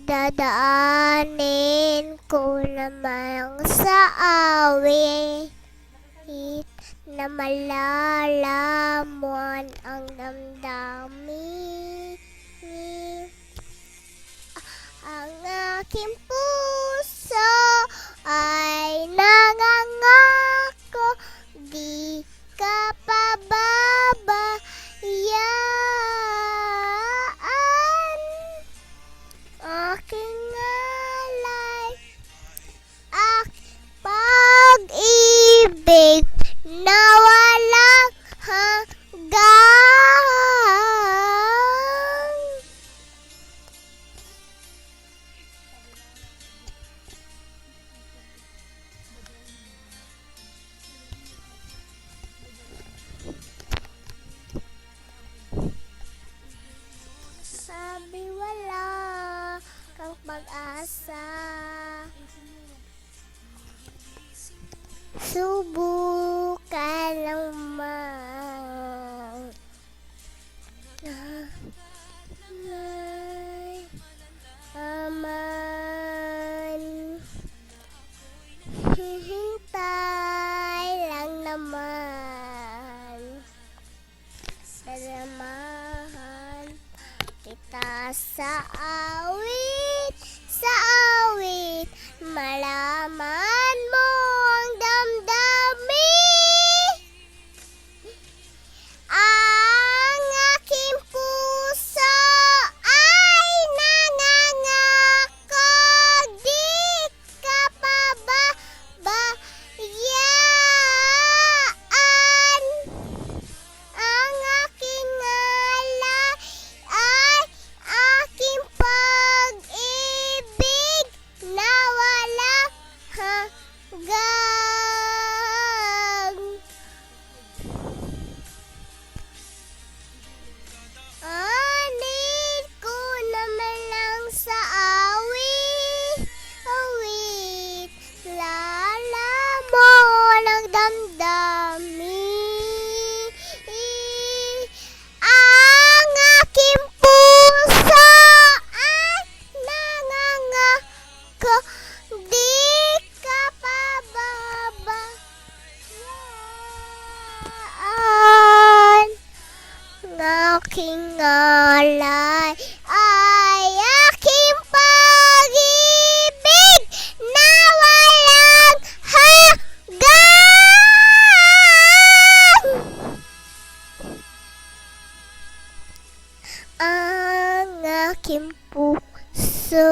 Dadaanin ko naman sa awit na malalaman ang damdamin. Ang aking puso ay nangangako, di ka pababayaan. Aking alay, pag-ibig na walang hanggan. Sabi wala kang pag-asa, subukan naman. May aman, hihintay lang naman. Dadamahan kita sa awit, malaman mo ang damdamin. Ang aking puso ay nangangako, di ka pababayaan. Ang aking alay ay aking pag-ibig na walang hanggan. Anin ko naman lang sa awit, lalamon ang damdamin. Ang aking puso ay nangangako, di ka pababayaan. Ang aking alay ay aking pag-ibig na walang hanggan. Ang aking puso,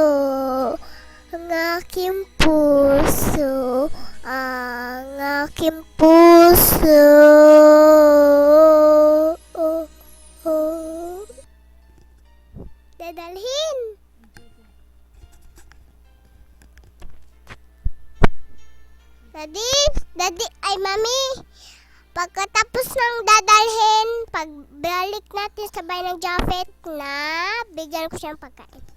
ang aking puso, ang aking puso. Dadalhin. Daddy, ay mami. Pagkatapos ng dadalhin, pagbalik natin sa bahay ng Japet na bigyan ko siyang pagkain.